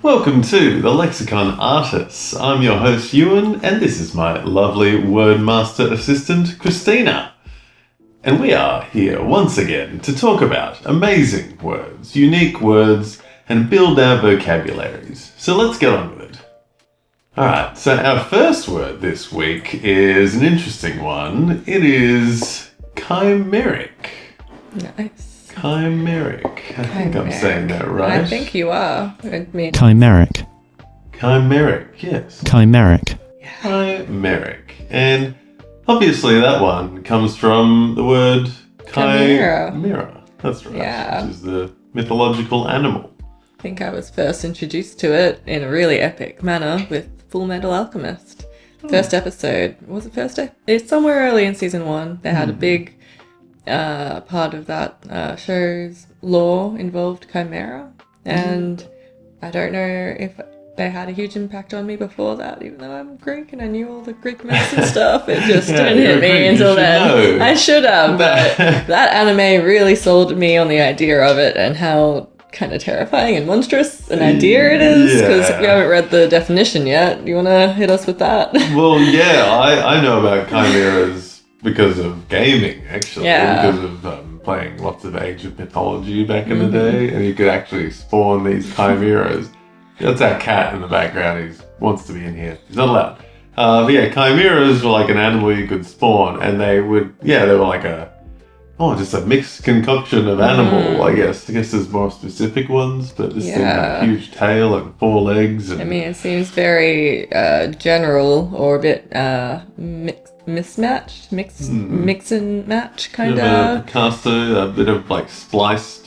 Welcome to the Lexicon Artists. I'm your host Ewan, and this is my lovely wordmaster assistant Christina. And we are here once again to talk about amazing words, unique words, and build our vocabularies. So let's get on with it. Alright, so our first word this week is an interesting one. It is chimeric. Nice. Chimeric. I think I'm saying that right. I think you are. Chimeric. Chimeric, yes. Chimeric. Chimeric. And obviously that one comes from the word chimera. That's right. Yeah. Which is the mythological animal. I think I was first introduced to it in a really epic manner with Full Metal Alchemist. First episode. Was it first? It's somewhere early in season 1. They had a big part of that show's lore involved chimera, and I don't know if they had a huge impact on me before that, even though I'm Greek and I knew all the Greek myths and stuff. It just didn't hit me until then. I should have, but that anime really sold me on the idea of it and how kind of terrifying and monstrous an idea it is, because we haven't read the definition yet. You want to hit us with that? Well, yeah, I know about chimeras because of gaming, actually. Yeah. Because of playing lots of Age of Mythology back in the day, and you could actually spawn these chimeras. That's our cat in the background. He wants to be in here. He's not allowed. But yeah, chimeras were like an animal you could spawn, and they were like just a mixed concoction of animal, I guess. I guess there's more specific ones, but this thing had a huge tail and 4 legs. And, I mean, it seems very general or a bit mismatched, mix and match kind of. A bit of like spliced.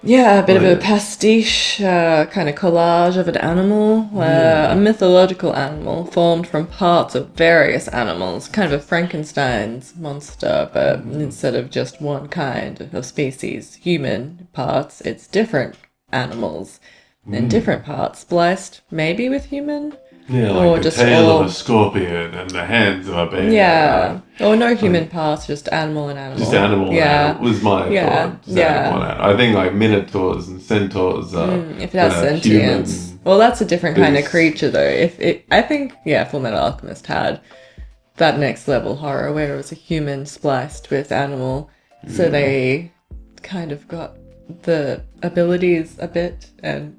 Yeah, a bit of a pastiche kind of collage of an animal, a mythological animal formed from parts of various animals, kind of a Frankenstein's monster, but instead of just one kind of species, human parts, it's different animals and different parts spliced maybe with human. Yeah, like the tail of a scorpion and the hands of a bear. Yeah. Or no human parts, just animal and animal. Just animal and animal was my thought. I think like minotaurs and centaurs are if it has sentience. Well, that's a different kind of creature though. I think Full Metal Alchemist had that next level horror where it was a human spliced with animal. So they kind of got the abilities a bit, and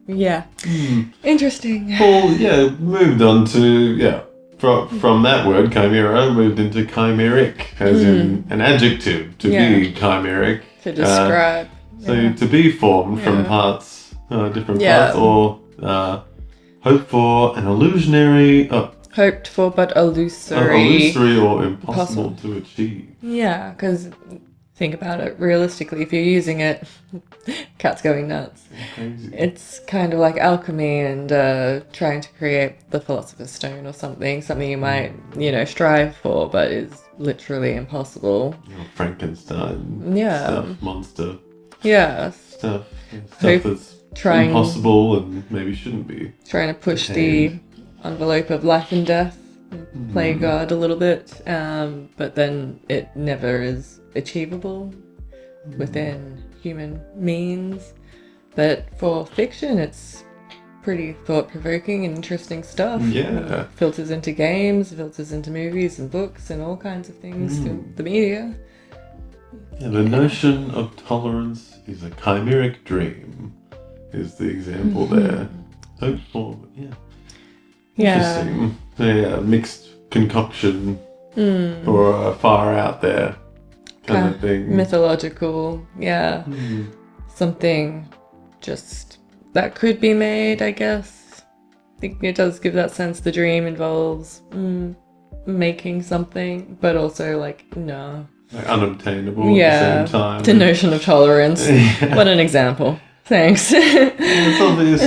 interesting. Well, moved on to from that word chimera, moved into chimeric as in an adjective to be chimeric, to describe. To be formed from parts, different parts, or hope for an illusionary. Hoped for but illusory or impossible to achieve. Yeah, because think about it realistically. If you're using it, cat's going nuts. It's kind of like alchemy and trying to create the Philosopher's Stone or something you might, strive for, but is literally impossible. Frankenstein stuff, monster stuff that's impossible and maybe shouldn't be. Trying to push the envelope of life and death, and play God a little bit, but then it never is achievable within human means. But for fiction, it's pretty thought-provoking and interesting stuff. Yeah. Filters into games, filters into movies and books and all kinds of things through the media. Yeah, the notion of tolerance is a chimeric dream, is the example there. Hope for, Interesting. Yeah, mixed concoction or far out there kind of thing. Mythological, something just that could be made, I guess. I think it does give that sense the dream involves making something, but also like unobtainable at the same time. The notion of tolerance. What an example. Thanks. It's obvious.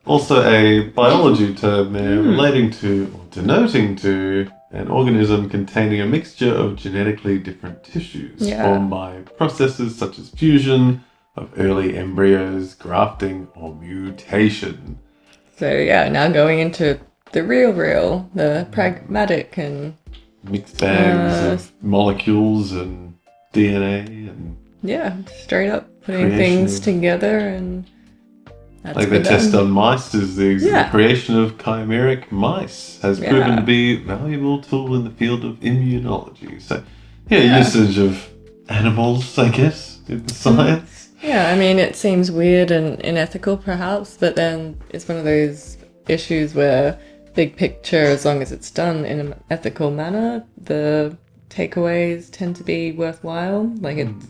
Also a biology term there relating to or denoting to an organism containing a mixture of genetically different tissues formed by processes such as fusion of early embryos, grafting, or mutation. So now going into the real, the pragmatic and mixed bags of molecules and DNA and straight up putting things together and That's Like the good test then. on mice is the Yeah. creation of chimeric mice has Yeah. proven to be a valuable tool in the field of immunology. So, yeah, Yeah. usage of animals, I guess, in the science. Yeah, I mean, it seems weird and unethical perhaps, but then it's one of those issues where big picture, as long as it's done in an ethical manner, the takeaways tend to be worthwhile. Like it's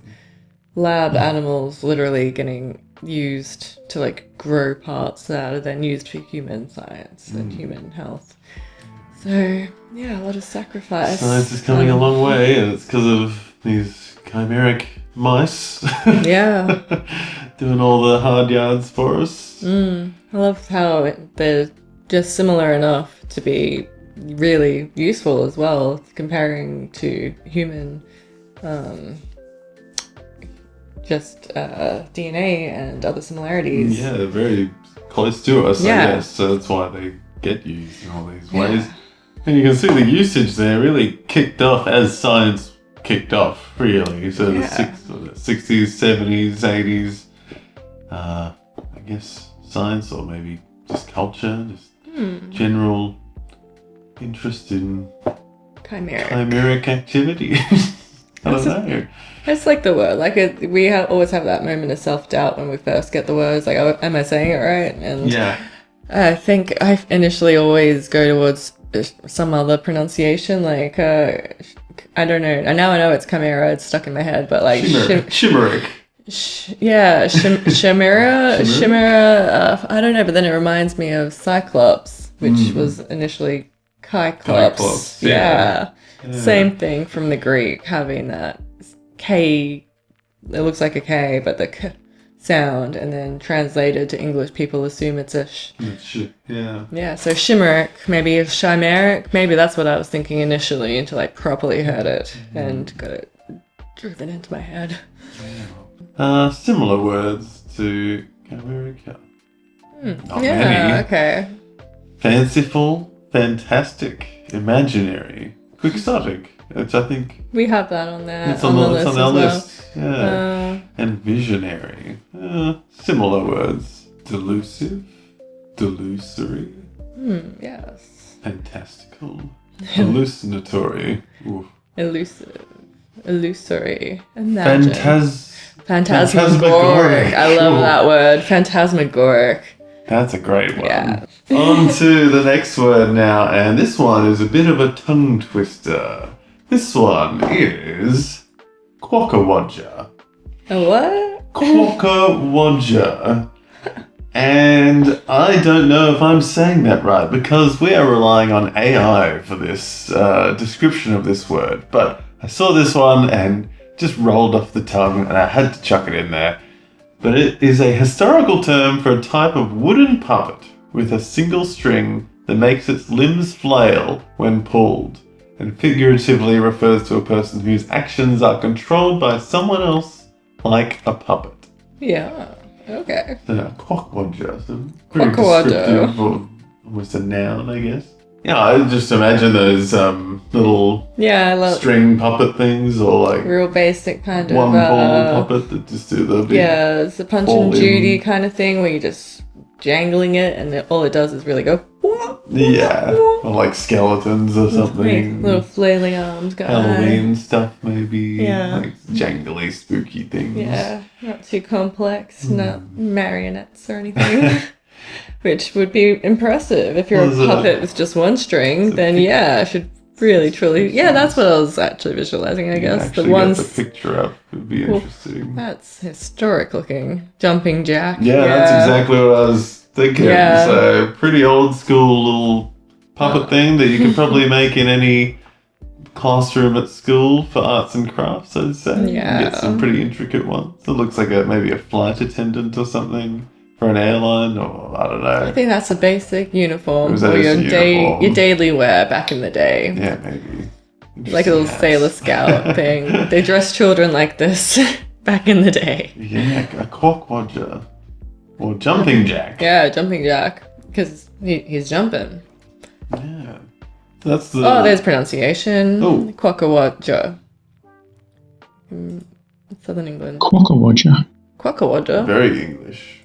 lab animals literally getting used to like grow parts that are then used for human science and human health. So yeah, a lot of sacrifice. Science is coming a long way, and it's because of these chimeric mice. Yeah. Doing all the hard yards for us. I love how they're just similar enough to be really useful as well, comparing to human DNA and other similarities. Yeah, they're very close to us, Yeah. I guess. So that's why they get used in all these ways. And you can see the usage there really kicked off as science kicked off, really. So the 60s, 70s, 80s, I guess science, or maybe just culture, just general interest in chimeric activity. I don't know. It's like the word. Like we always have that moment of self-doubt when we first get the words. Like, oh, am I saying it right? And Yeah. I think I initially always go towards some other pronunciation. Like, I don't know. Now I know it's chimera. It's stuck in my head. But like, Chimeric. chimera. I don't know. But then it reminds me of Cyclops, which was initially Cyclops. Yeah. Same thing from the Greek, having that K. It looks like a K, but the K sound, and then translated to English, people assume it's a sh. Yeah. Yeah, so chimeric, maybe a chimeric. Maybe that's what I was thinking initially until I properly heard it and got it driven into my head. Similar words to chimeric. Not many. Okay. Fanciful, fantastic, imaginary, quixotic. Which I think We have that on there. it's on, the it's list on our as well. list. Yeah. And visionary. Similar words. Delusive, delusory, Yes. fantastical, hallucinatory. Oof. Elusive. Illusory. Imagine. Phantasmagoric. I love that word. Phantasmagoric. That's a great one. Yeah. On to the next word now, and this one is a bit of a tongue twister. This one is quokkawadja. A what? Quokkawadja. And I don't know if I'm saying that right, because we are relying on AI for this description of this word. But I saw this one and just rolled off the tongue, and I had to chuck it in there. But it is a historical term for a type of wooden puppet with a single string that makes its limbs flail when pulled, and figuratively refers to a person whose actions are controlled by someone else, like a puppet. Yeah. Okay. Quokkawadja. So pretty Quokkawadja. descriptive of almost a noun, I guess. Yeah, I just imagine those little Yeah, I love string puppet things, or like real basic kind of one ball puppet that just do the big yeah, it's a Punch fall and in. Judy kind of thing where you're just jangling it, and all it does is really go. Yeah, or like skeletons or something. Little flailing arms guy. Halloween stuff, maybe. Yeah. Like jangly, spooky things. Yeah, not too complex, not marionettes or anything. Which would be impressive. If you're Well, a puppet with just one string, then yeah, I should really, truly. Yeah, that's what I was actually visualizing, I guess. Actually The ones. get the picture up. It would be interesting. That's historic looking. Jumping jack. Yeah, that's exactly what I was thinking. Yeah. So, pretty old school little puppet thing that you could probably make in any classroom at school for arts and crafts, I'd say. You Yeah. can get some pretty intricate ones. It looks like maybe a flight attendant or something for an airline, or I don't know. I think that's a basic uniform Was for that your a uniform? your daily wear back in the day. Yeah, maybe. Like a little Interesting Sailor hats. Scout thing. They dressed children like this back in the day. Yeah, a quokkawadja. Or jumping jack. Yeah, jumping jack. Because he's jumping. Yeah. So that's the... Oh, there's pronunciation. Oh. Quokkawadja. Southern England. Quokkawadja. Quokkawadja. Very English.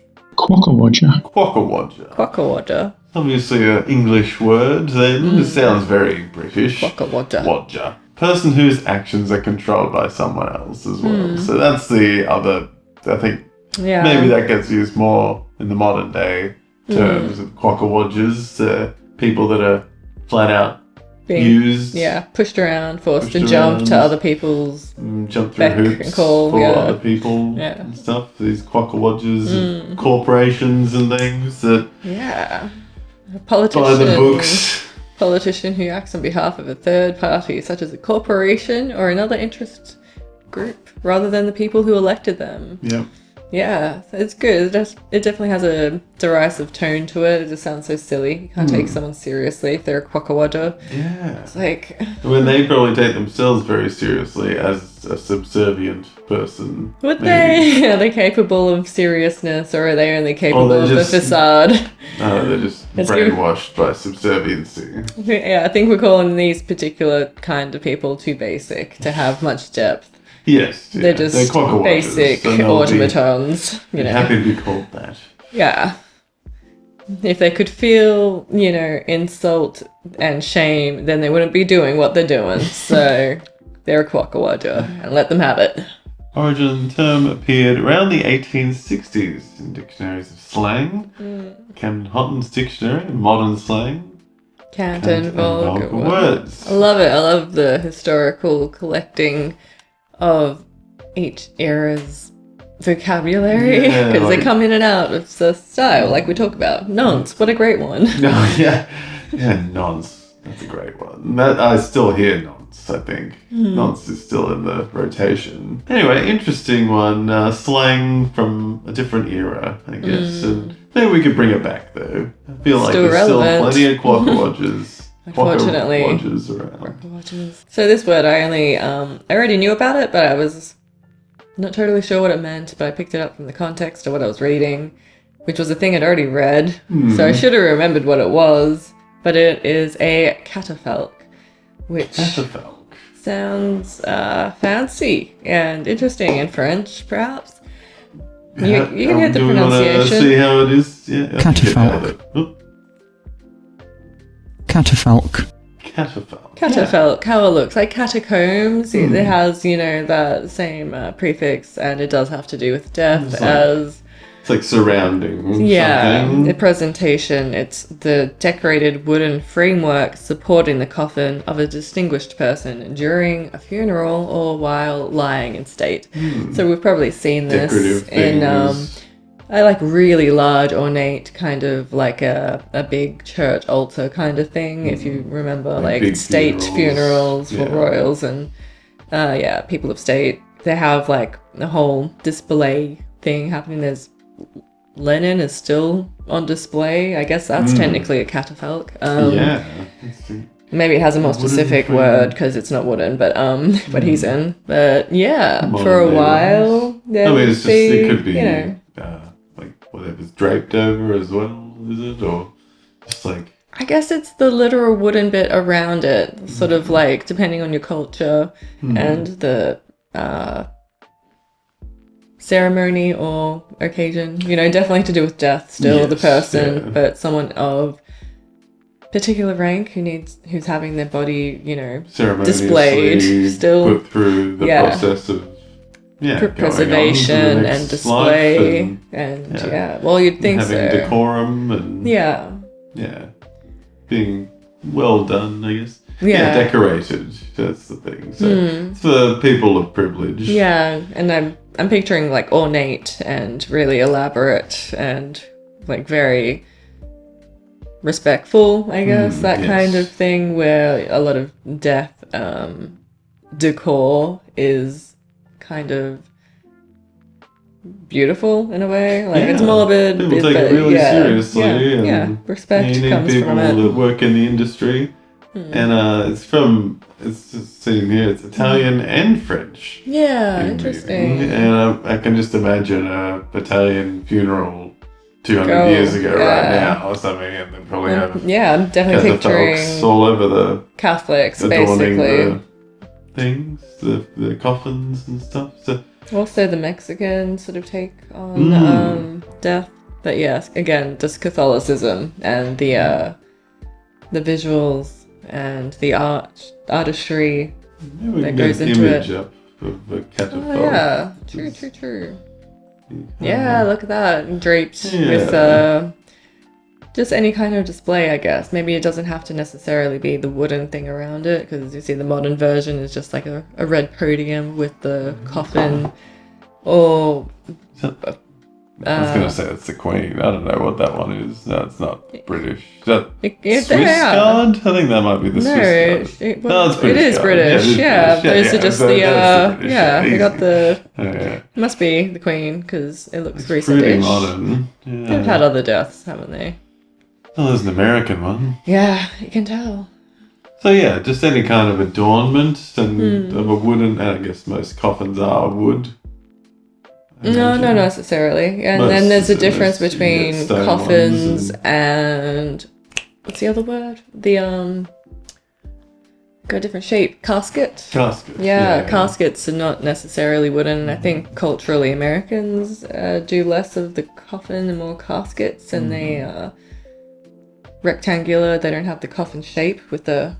Quokkawadja. Quokkawadja. Quokkawadja. Obviously an English word then. It sounds very British. Quokkawadja. Wadja. Person whose actions are controlled by someone else as well. So that's the other, I think, Yeah. maybe that gets used more in the modern day terms of quokkawadjas. People that are flat out Being, used. Yeah, pushed around, forced to Pushed jump around. to other people's... Jump through Beck and hoops call, for yeah. other people Yeah. and stuff. These quokkawadjas, corporations and things that Yeah. A politician. buy the books. Politician who acts on behalf of a third party, such as a corporation or another interest group, rather than the people who elected them. Yep. Yeah, it's good. It definitely has a derisive tone to it. It just sounds so silly. You can't take someone seriously if they're a quokkawadja. Yeah. It's like... When they probably take themselves very seriously as a subservient person. Would maybe. they? Are they capable of seriousness, or are they only capable they're of just- the facade? No, they're just It's good. brainwashed by subserviency. Yeah, I think we're calling these particular kind of people too basic to have much depth. Yes. Yeah. They're just quokkawadjas, basic so they'll be automatons, you know. happy to be called that. Yeah. If they could feel, insult and shame, then they wouldn't be doing what they're doing. So they're a quokkawadja, and let them have it. Origin term appeared around the 1860s in dictionaries of slang. Camden Hotton's dictionary, modern slang. Canton, vulgar words. words. I love it. I love the historical collecting of each era's vocabulary, Yeah, because they like- come in and out of the style, like we talk about. Nonce, what a great one. No, yeah, nonce. That's a great one. That I still hear nonce. I think nonce is still in the rotation. Anyway, interesting one. Slang from a different era, I guess, and maybe we could bring it back though. I feel like Still there's relevant. still plenty of quokkawadjas. Unfortunately. Quokkawadjas around. So this word, I already knew about it, but I was not totally sure what it meant, but I picked it up from the context of what I was reading, which was a thing I'd already read, so I should have remembered what it was, but it is a catafalque, which Catafalque. sounds fancy and interesting in French, perhaps. You can get the do we want to pronunciation. see how it is? Yeah, I think it Catafalque. has it. Oh, Catafalque. catafalque. Catafalque, how it looks like catacombs. It has, that same prefix, and it does have to do with death It's like- as... It's like surrounding Yeah, something. the presentation. It's the decorated wooden framework supporting the coffin of a distinguished person during a funeral or while lying in state. So we've probably seen this Decorative in things. I like really large, ornate, kind of like a big church altar kind of thing. If you remember, like big state funerals for yeah. royals and people of state. They have like a whole display thing happening. There's Lenin is still on display. I guess that's technically a catafalque. Yeah. Maybe it has a more Wooden specific frame. word because it's not wooden, but he's in. But yeah, Modern for a day while ones. there I mean, would it's just, it could be, you know, like, whatever's draped over as well, is it? Or just like, I guess it's the literal wooden bit around it, sort of like depending on your culture and the ceremony or occasion. Definitely to do with death still, the Yes, person, yeah. but someone of particular rank who's having their body, ceremoniously displayed, still put through the yeah. process of going on to the preservation next and display life and yeah. well, you'd think having so. decorum and Yeah. being well done, I guess. Yeah. Decorated. That's the thing. So it's for people of privilege. Yeah, and I'm picturing like ornate and really elaborate and like very respectful, I guess, that yes. kind of thing where a lot of death decor is kind of beautiful in a way. Like it's Yeah. morbid. People take but it really seriously. Yeah, and respect you need comes people from it. that work in the industry. And it's just sitting here, it's Italian and French. Yeah, in interesting. reading. And I can just imagine a Italian funeral 200 Oh, years ago right yeah. now or something, and they probably have Yeah, I'm definitely catafalques picturing all over the Catholics, adorning basically. the things, the coffins and stuff. So Also, the Mexican sort of take on death. But yes, again, just Catholicism and the visuals and the artistry Maybe we that can goes get an into image it. up of a catafalque. Oh yeah, true. Yeah, look at that, draped with just any kind of display, I guess. Maybe it doesn't have to necessarily be the wooden thing around it, because you see the modern version is just like a red podium with the coffin, or I was going to say it's the Queen. I don't know what that one is. No, it's not British. Is that Swiss Guard? I think that might be the Swiss Guard. No, it's British. It is Guard. British. Yeah, those are just so the that's British, we got the. Oh, yeah. Must be the Queen because it looks It's recent. pretty modern. Yeah. They've had other deaths, haven't they? Oh, there's an American one. Yeah, you can tell. So yeah, just any kind of adornment and of a wooden. And I guess most coffins are wood. No, not necessarily. And then there's a difference between stone coffins ones and what's the other word? The got a different shape. Casket. Caskets. Yeah, caskets are not necessarily wooden. And I think culturally Americans do less of the coffin and more caskets, and they are rectangular. They don't have the coffin shape with the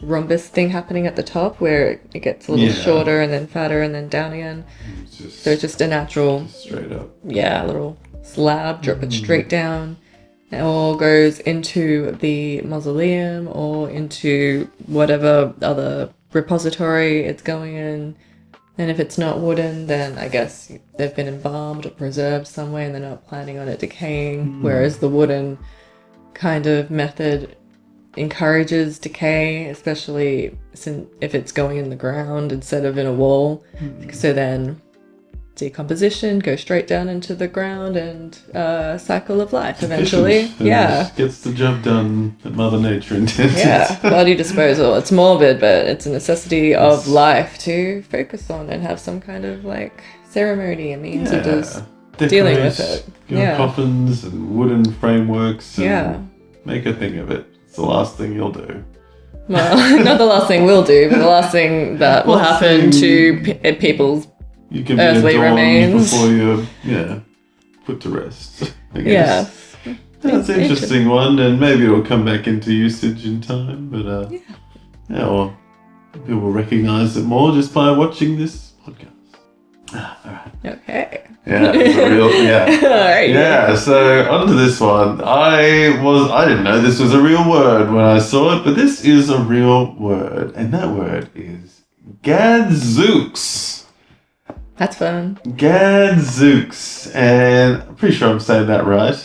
rhombus thing happening at the top where it gets a little shorter and then fatter and then down again. So it's just a natural, straight up. Yeah, a little slab, drop it straight down. It all goes into the mausoleum or into whatever other repository it's going in. And if it's not wooden, then I guess they've been embalmed or preserved somewhere and they're not planning on it decaying. Whereas the wooden kind of method encourages decay, especially if it's going in the ground instead of in a wall. So then decomposition goes straight down into the ground and cycle of life eventually. Efficient, gets the job done that Mother Nature intended. Yeah, body disposal. It's morbid, but it's a necessity of life to focus on and have some kind of like ceremony and means of just dealing with it. Your coffins and wooden frameworks. And make a thing of it. It's the last thing you'll do. Well, not the last thing we'll do, but the last thing that will happen to people's you can earthly be remains before you're put to rest, I guess. Yeah. That's an interesting one, and maybe it'll come back into usage in time, but well, people will recognise it more just by watching this podcast. Alright. Okay. Yeah, it's a real, Alright. Yeah, so onto this one. I didn't know this was a real word when I saw it, but this is a real word, and that word is gadzooks. That's fun. Gadzooks, and I'm pretty sure I'm saying that right.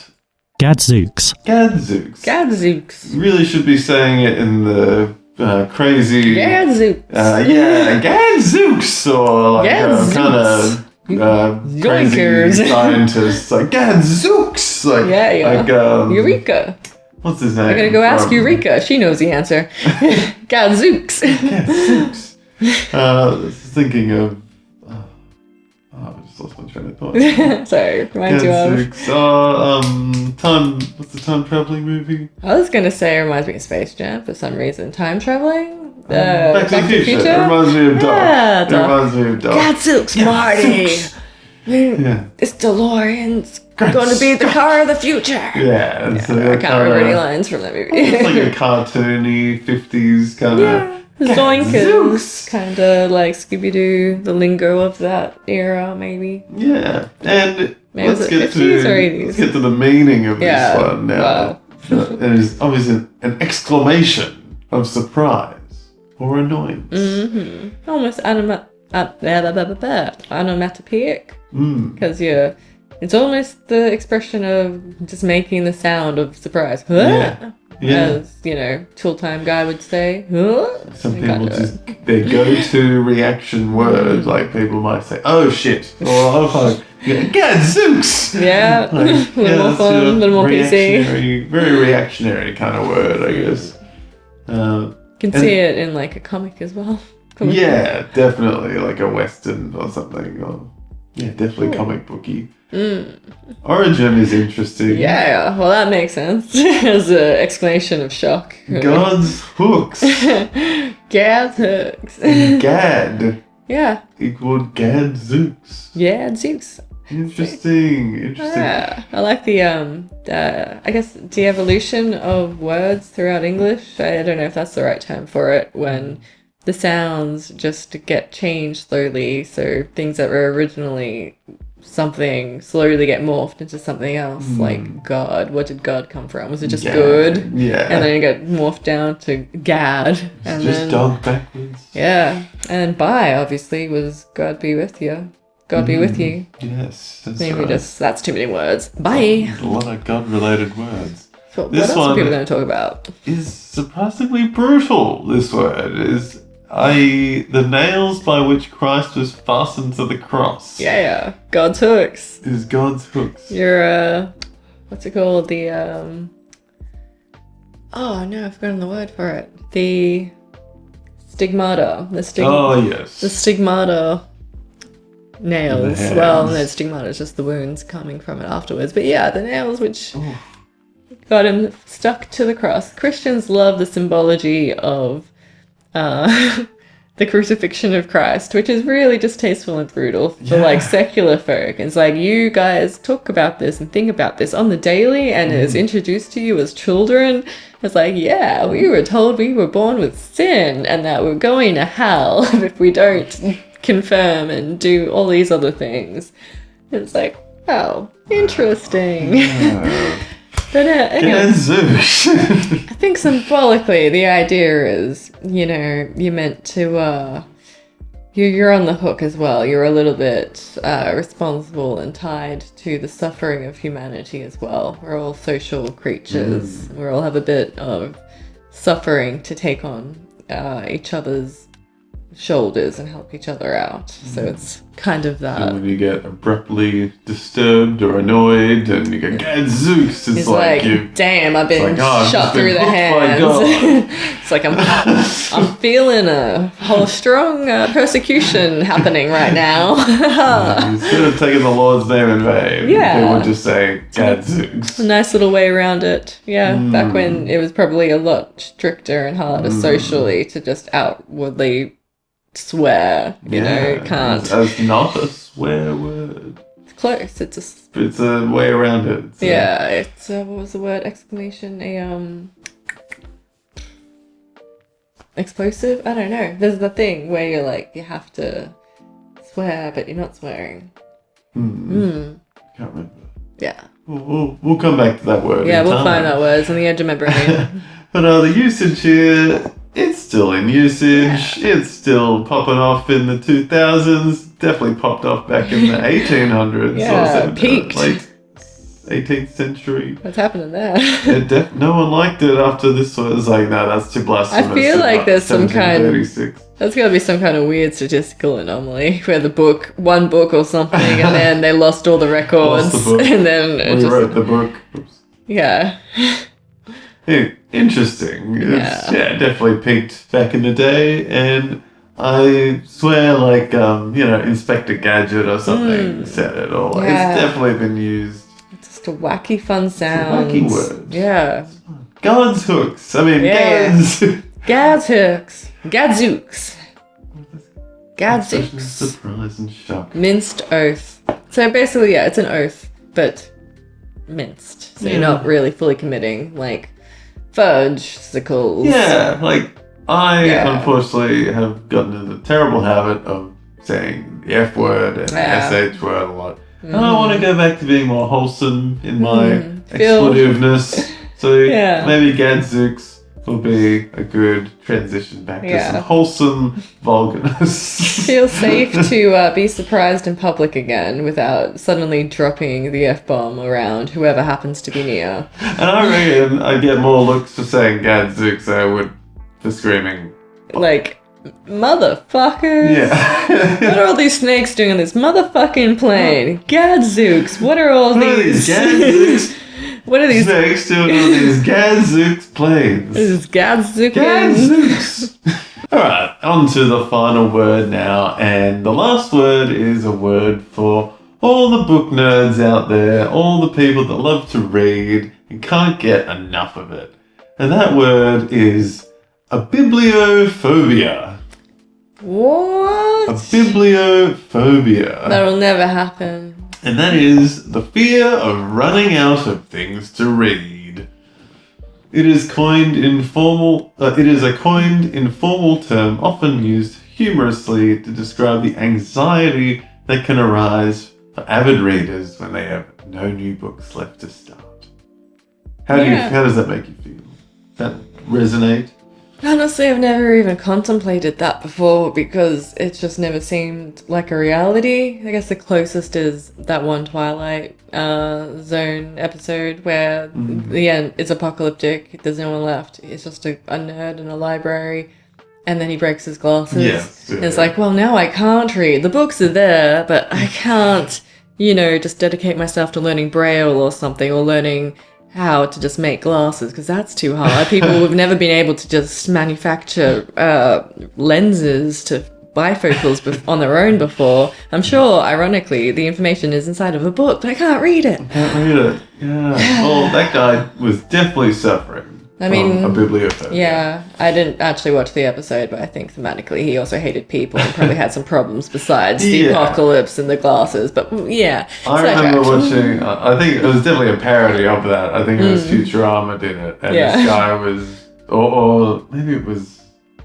Gadzooks. Gadzooks. Gadzooks. Really should be saying it in the crazy. Gadzooks. Gadzooks, or like kind of crazy Yoinkers. scientists, like Gadzooks, like Eureka. What's his name? I'm gonna go ask Eureka. She knows the answer. Gadzooks. Gadzooks. I was thinking of. I just lost my train of thought. Sorry, reminds you of. What's the time traveling movie? I was gonna say it reminds me of Space Jam for some reason. Time traveling? Back to the Future. It reminds me of Doc. Yeah, It reminds me of Doc. Gadzooks, Marty. Yeah. This DeLorean's going to be the car of the future. Yeah. And so I can't remember any lines from that movie. It's like a cartoony 50s kind of. Zoinkers. Kind of like Scooby-Doo, the lingo of that era, maybe. Yeah. And Maybe let's was it get 50s or 80s? Let's get to the meaning of this one now. Wow. It is obviously an exclamation of surprise or annoyance. Mm-hmm. Almost onomatopoeic. Because it's almost the expression of just making the sound of surprise. Huh? Yeah. As, tool time guy would say. Huh? Some people just, their go-to reaction word, like people might say, oh shit, or oh fuck, gadzooks! Yeah, a little more fun, a little more PC. Very reactionary kind of word, I guess. You can see it in like a comic as well. Yeah, definitely, like a western or something. Or, definitely comic booky. Origin is interesting. Yeah, well that makes sense. As an exclamation of shock. God's hooks. Gad's hooks. Gad Yeah. equaled gadzooks. Gadzooks. Interesting. Yeah, I like the I guess the evolution of words throughout English. I don't know if that's the right term for it, when the sounds just get changed slowly. So things that were originally something slowly get morphed into something else. Like God, what did God come from? Was it just good? Yeah. And then it got morphed down to Gad. And Just then, dog backwards. yeah, and bye obviously was God be with you. God be with you. Yes, that's Maybe right. that's too many words. Bye. A lot of God-related words. So what This else one- are people going to talk about? Is surprisingly brutal, this word. Is the nails by which Christ was fastened to the cross. Yeah. God's hooks. Is God's hooks. Your, what's it called? The, oh no, I've forgotten the word for it. The stigmata. Oh, yes. The stigmata nails. The Well, hands. no, stigmata is just the wounds coming from it afterwards. But yeah, the nails which got him stuck to the cross. Christians love the symbology of the crucifixion of Christ, which is really distasteful and brutal for like secular folk. It's like, you guys talk about this and think about this on the daily, and it is introduced to you as children. It's like, yeah, we were told we were born with sin and that we're going to hell if we don't confirm and do all these other things. It's like, wow, interesting. But anyway, Zeus. I think symbolically the idea is, you're meant to, you're on the hook as well. You're a little bit responsible and tied to the suffering of humanity as well. We're all social creatures. We all have a bit of suffering to take on each other's shoulders and help each other out. So it's kind of that. And when you get abruptly disturbed or annoyed and you go, Gadzooks, it's It's like like, you... damn, I've been like, oh, I've shot just been through the hooked by hands. God. It's like I'm feeling a whole strong persecution happening right now. Instead of taking the Lord's name in vain, Yeah. they would just say, Gadzooks. A nice little way around it. Yeah, back when it was probably a lot stricter and harder socially to just outwardly swear. You know, can't. As not a swear word. It's close. It's a way around it. So. Yeah, it's what was the word? Exclamation. Explosive? I don't know. There's the thing where you're like, you have to swear, but you're not swearing. Can't remember. Yeah. We'll come back to that word. Yeah, in we'll time. find that words on the edge of my brain. But the usage here, it's still in usage. Yeah. It's still popping off in the 2000s. Definitely popped off back in the 1800s. Yeah, peaked. Late 18th century. What's happening there? No one liked it after this one. It was like, no, that's too blasphemous. I feel like there's some kind- 1736. There's got to be some kind of weird statistical anomaly where one book or something, and then they lost all the records, Lost the book. and then it We wrote the book. Oops. yeah. Interesting. Yeah. It's definitely peaked back in the day, and I swear, like, Inspector Gadget or something said it, or Yeah. it's definitely been used. It's just a wacky fun sound. wacky word. Yeah. God's hooks. I mean, Yeah. God's. Gad's hooks. Gadzooks. Such a Gadzooks. surprise and shock. Minced oath. So basically, yeah, it's an oath, but minced. So you're Yeah. not really fully committing, like fudgesicles. Yeah, like, I Yeah. unfortunately have gotten in the terrible habit of saying the F word and the Yeah. SH word a lot. And I want to go back to being more wholesome in my Feel- expletiveness. So Yeah. maybe Gadzooks will be a good transition back to Yeah. some wholesome vulgarness. Feel safe to be surprised in public again without suddenly dropping the F-bomb around whoever happens to be near. And I reckon I get more looks for saying Gadzooks than I would for screaming. Like, motherfuckers! Yeah. What are all these snakes doing on this motherfucking plane? Gadzooks! What are all What are these these? Gadzooks What are these? snakes doing on these Gadzooks planes? This is Gadzooks. Gadzooks! Alright, on to the final word now, and the last word is a word for all the book nerds out there, all the people that love to read and can't get enough of it. And that word is a bibliophobia. What? A bibliophobia. That'll never happen. And that is the fear of running out of things to read. It is a coined informal term often used humorously to describe the anxiety that can arise for avid readers when they have no new books left to start. How does that make you feel? Does that resonate? Honestly, I've never even contemplated that before because it just never seemed like a reality. I guess the closest is that one Twilight Zone episode where the end it's apocalyptic, there's no one left. It's just a nerd in a library, and then he breaks his glasses. Yes. And it's like, well, now I can't read. The books are there, but I can't, just dedicate myself to learning Braille or something, or learning how to just make glasses, because that's too hard. People have never been able to just manufacture lenses to bifocals on their own before. I'm sure, ironically, the information is inside of a book, but I can't read it. Yeah. Well, that guy was definitely suffering from a bibliophobia. Yeah, I didn't actually watch the episode, but I think thematically he also hated people and probably had some problems besides the apocalypse and the glasses. But yeah, I remember watching, I think it was definitely a parody of that. I think it was Futurama did it. And this guy was, or maybe it was,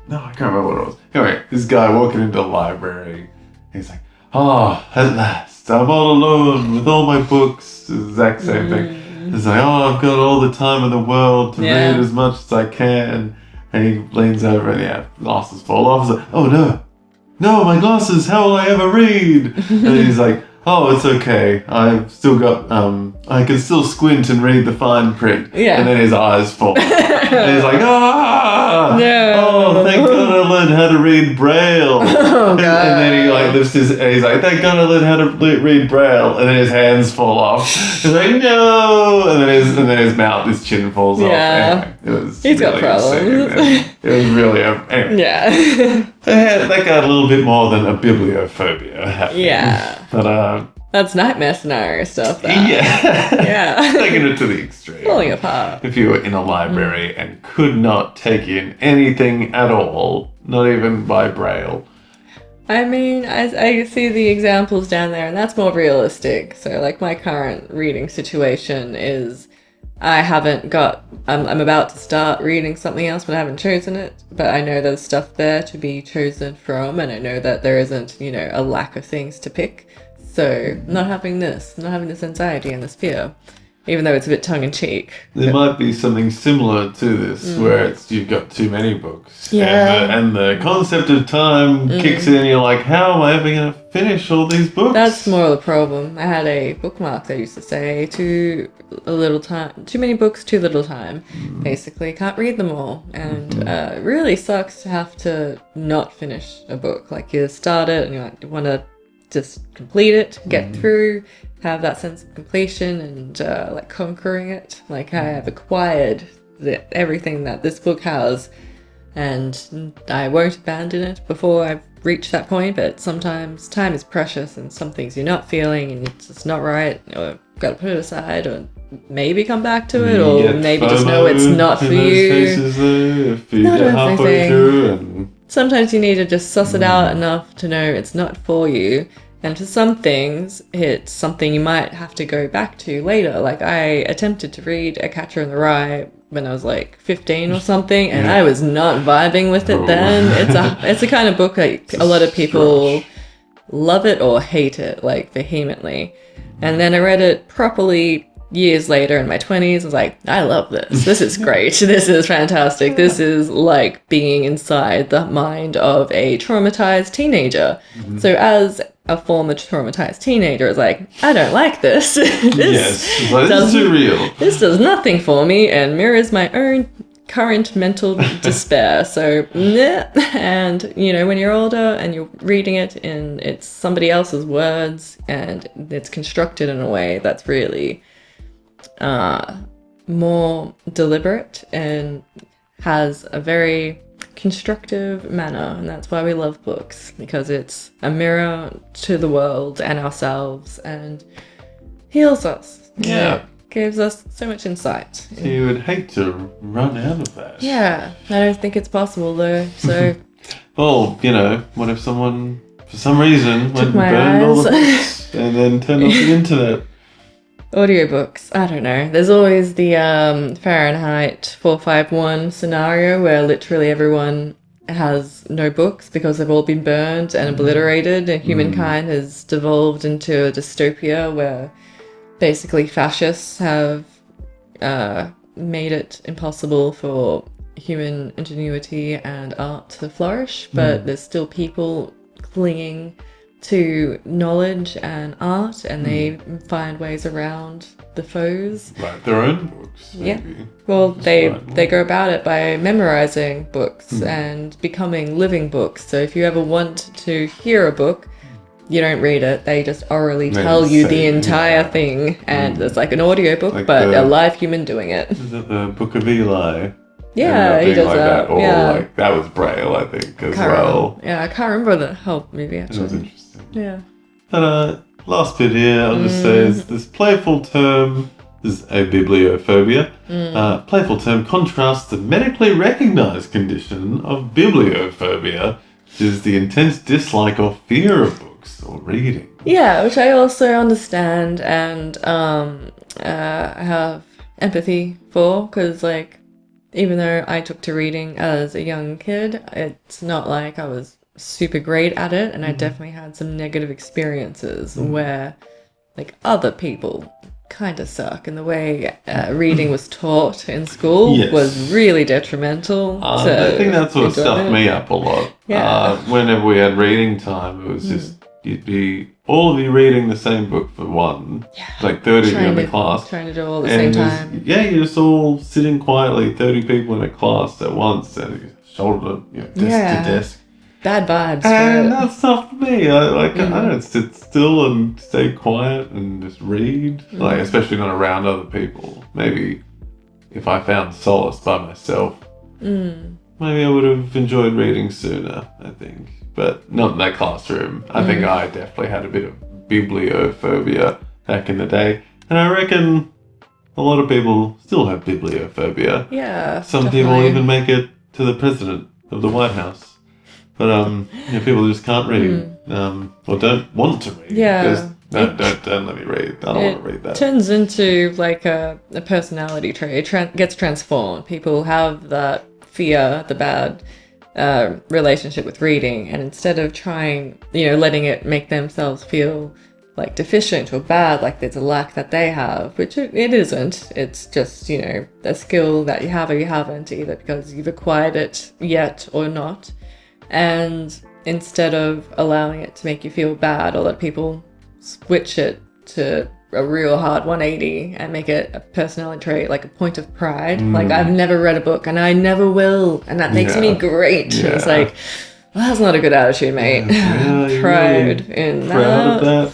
no, I can't remember what it was. Anyway, this guy walking into the library, he's like, oh, at last, I'm all alone with all my books. The exact same thing. It's like, oh, I've got all the time in the world to read as much as I can. And he leans over and glasses fall off. He's like, oh no, my glasses, how will I ever read? And he's like, oh, it's okay. I've still got, I can still squint and read the fine print. Yeah. And then his eyes fall. And he's like, no. Oh, thank God I learned how to read Braille. Oh, God. And then he lifts he's like, thank God I learned how to read Braille. And then his hands fall off. He's like, no. And then his mouth, his chin falls off. Anyway, he's got problems. It was really, anyway. Yeah. That got a little bit more than a bibliophobia happening. Yeah. But, that's nightmare scenario stuff. Yeah. Taking it to the extreme. Falling apart. If you were in a library and could not take in anything at all, not even by Braille. I mean, I see the examples down there, and that's more realistic. So, like, my current reading situation is I'm about to start reading something else, but I haven't chosen it. But I know there's stuff there to be chosen from, and I know that there isn't, a lack of things to pick. So, not having this anxiety and this fear, even though it's a bit tongue-in-cheek. There might be something similar to this, where you've got too many books. Yeah. And the concept of time kicks in, and you're like, how am I ever going to finish all these books? That's more the problem. I had a bookmark that used to say, too many books, too little time. Basically, can't read them all. And it really sucks to have to not finish a book. Like, you start it, and you want to just complete it, get through, have that sense of completion and conquering it. Like, I have acquired everything that this book has, and I won't abandon it before I've reached that point. But sometimes time is precious, and some things you're not feeling and it's just not right, or got to put it aside, or maybe come back to it, or maybe just know it's not for you. If you get halfway through and sometimes you need to just suss it out enough to know it's not for you. And for some things, it's something you might have to go back to later. Like, I attempted to read A Catcher in the Rye when I was like 15 or something, and I was not vibing with it then. It's a kind of book that a lot of people love it or hate it, like, vehemently. And then I read it properly years later in my 20s. I was like, I love this. This is great. This is fantastic. This is like being inside the mind of a traumatized teenager. So as a former traumatized teenager, it's like, I don't like this. This is too real. This does nothing for me and mirrors my own current mental despair. So, and when you're older and you're reading it in it's somebody else's words and it's constructed in a way that's really more deliberate and has a very constructive manner, and that's why we love books, because it's a mirror to the world and ourselves and heals us. Yeah. Gives us so much insight. You would hate to run out of that. Yeah, I don't think it's possible though. So well, what if someone for some reason, went and my burned all the eyes. books and then turned off the internet. Audiobooks, I don't know. There's always the Fahrenheit 451 scenario where literally everyone has no books because they've all been burned and obliterated, and humankind has devolved into a dystopia where basically fascists have made it impossible for human ingenuity and art to flourish, but there's still people clinging to knowledge and art, and they find ways around the foes. Write their own books, Yeah. maybe. Well, they right. go about it by memorizing books and becoming living books. So if you ever want to hear a book, you don't read it. They just orally They tell just you say, the entire yeah. thing, and it's like an audiobook, Like but the- a live human doing it. Is it the Book of Eli? Yeah, he Ended up being does like that. Or Yeah. like, that was Braille, I think, as Can't well. remember. Yeah, I can't remember the whole movie It was actually. interesting. Yeah. And last bit here, I'll just say is this playful term is a bibliophobia. Playful term contrasts the medically recognized condition of bibliophobia, which is the intense dislike or fear of books or reading. Yeah, which I also understand and have empathy for, because like, even though I took to reading as a young kid, it's not like I was super great at it, and I definitely had some negative experiences where like other people kind of suck, and the way reading was taught in school Yes. was really detrimental. I think that's what stuffed enjoyment. me up a lot. Yeah. Whenever we had reading time, it was just, you'd be all of you reading the same book for one. Yeah. Like 30 of you in the class. Trying to do it all at the same And there's- time. yeah, you're just all sitting quietly, 30 people in a class at once, and you shoulder, desk Yeah. to desk. Bad vibes. And but- that's not for me. I don't sit still and stay quiet and just read. Like, especially not around other people. Maybe if I found solace by myself, maybe I would have enjoyed reading sooner, I think. But not in that classroom. I think I definitely had a bit of bibliophobia back in the day. And I reckon a lot of people still have bibliophobia. Yeah. Some definitely. people even make it to the president of the White House. But people just can't read, or don't want to read. Yeah. Because, don't let me read. I don't want to read that. Turns into like a personality trait. It gets transformed. People have that fear, the bad relationship with reading, and instead of trying, letting it make themselves feel like deficient or bad, like there's a lack that they have, which it isn't. It's just, a skill that you have or you haven't, either because you've acquired it yet or not. And instead of allowing it to make you feel bad, or let people switch it to a real hard 180 and make it a personality trait, like a point of pride. Like, I've never read a book and I never will, and that makes me great. Yeah. It's like, well, that's not a good attitude, mate. Yeah, you're Pride really in proud that. of that.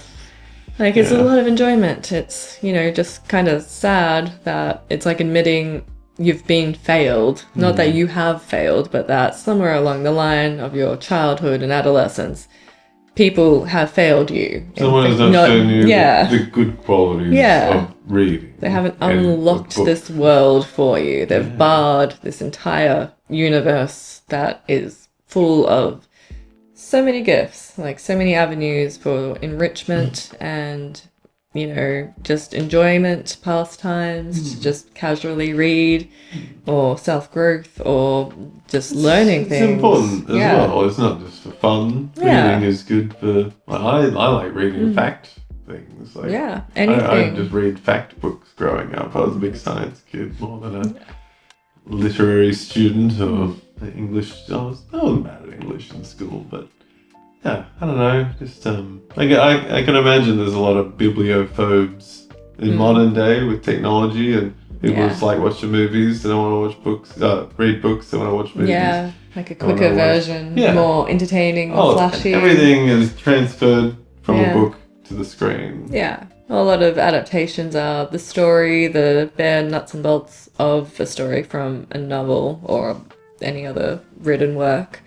Like, it's a Yeah. lot of enjoyment. It's, just kind of sad that it's like admitting you've been failed. Not that you have failed, but that somewhere along the line of your childhood and adolescence, people have failed you. Someone has not shown you Yeah. the good qualities Yeah. of reading. They haven't and unlocked of this world for you. They've barred this entire universe that is full of so many gifts, like so many avenues for enrichment and, just enjoyment, pastimes, to just casually read, or self-growth, or just learning things. It's important as Yeah. well. It's not just for fun. Yeah. Reading is good for. I like reading fact things. Like, Yeah, I anything. just read fact books growing up. I was a big science kid more than a literary student or English. I wasn't bad at English in school, but yeah, I don't know. Just I can imagine there's a lot of bibliophobes in modern day with technology, and people Yeah. just like watching movies. They don't want to watch books. Read books. They want to watch movies. Yeah, like a I don't quicker know why. version, Yeah. more entertaining, more flashy. Everything is transferred from Yeah. a book to the screen. Yeah, a lot of adaptations are the story, the bare nuts and bolts of a story from a novel or any other written work.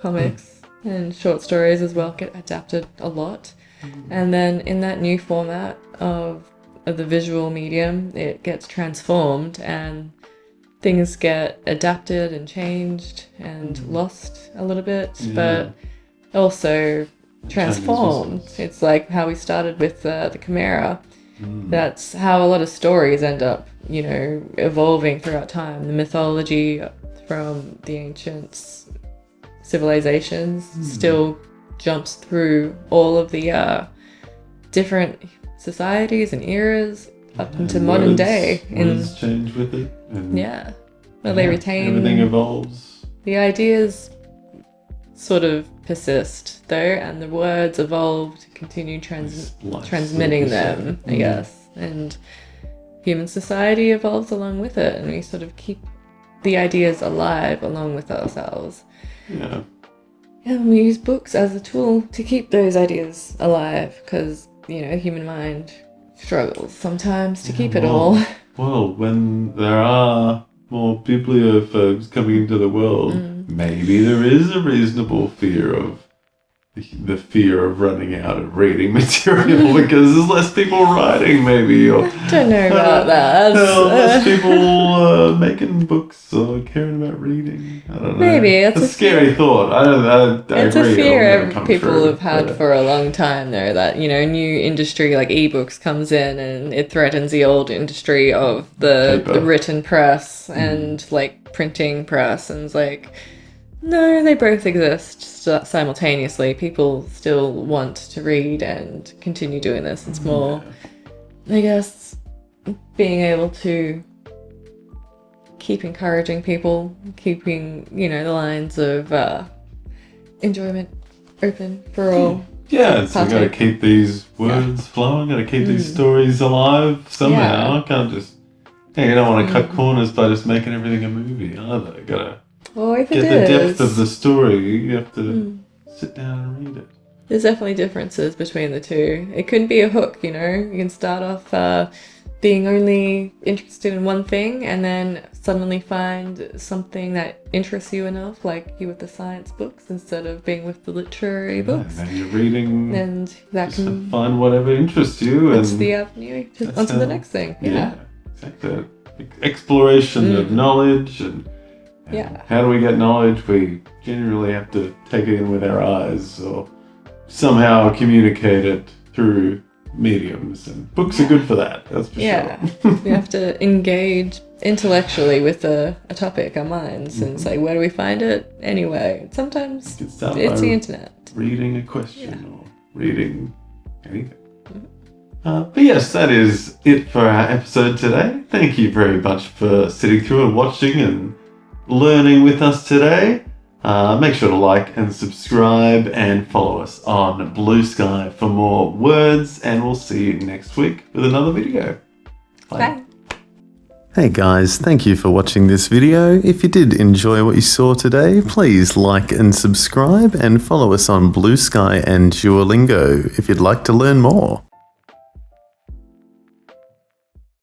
Comics and short stories as well get adapted a lot. And then in that new format of the visual medium, it gets transformed and things get adapted and changed and lost a little bit. Yeah. But also transformed. It's like how we started with the Chimera. That's how a lot of stories end up, evolving throughout time. The mythology from the ancient civilizations still jumps through all of the different societies and eras up into modern day. Words change with it. And They retain... Everything evolves. The ideas sort of persist, though, and the words evolve to continue transmitting them, I guess. And human society evolves along with it, and we sort of keep the ideas alive along with ourselves. Yeah. And we use books as a tool to keep those ideas alive, because, the human mind struggles sometimes to keep it all. Well, when there are more bibliophobes coming into the world, maybe there is a reasonable fear of the fear of running out of reading material because there's less people writing, maybe. Or, I don't know about that. Less people making books or caring about reading. I don't know. Maybe it's a scary thought. I it's agree. a fear people have had for a long time, though, that, new industry like ebooks comes in and it threatens the old industry of the written press and like printing press, and it's like, no, they both exist simultaneously. People still want to read and continue doing this. It's more, I guess, being able to keep encouraging people, keeping, the lines of enjoyment open for all. Yeah, so we've got to keep these words flowing, got to keep these stories alive somehow. Yeah. Can't just, you don't want to cut corners by just making everything a movie either. Got to get the depth of the story. You have to sit down and read it. There's definitely differences between the two. It could be a hook, You can start off being only interested in one thing and then suddenly find something that interests you enough, like you with the science books, instead of being with the literary books. And then you're reading and that can find whatever interests you. That's the avenue onto the next thing. Yeah, exactly. Exploration of knowledge and how do we get knowledge? We generally have to take it in with our eyes or somehow communicate it through mediums, and books are good for that, that's for sure. We have to engage intellectually with a topic, our minds, and say, where do we find it anyway? Sometimes it's the internet. Reading a question or reading anything. But yes, that is it for our episode today. Thank you very much for sitting through and watching and learning with us today. Make sure to like and subscribe and follow us on Blue Sky for more words, and we'll see you next week with another video. Bye. Hey guys, thank you for watching this video. If you did enjoy what you saw today, please like and subscribe and follow us on Blue Sky and Duolingo if you'd like to learn more.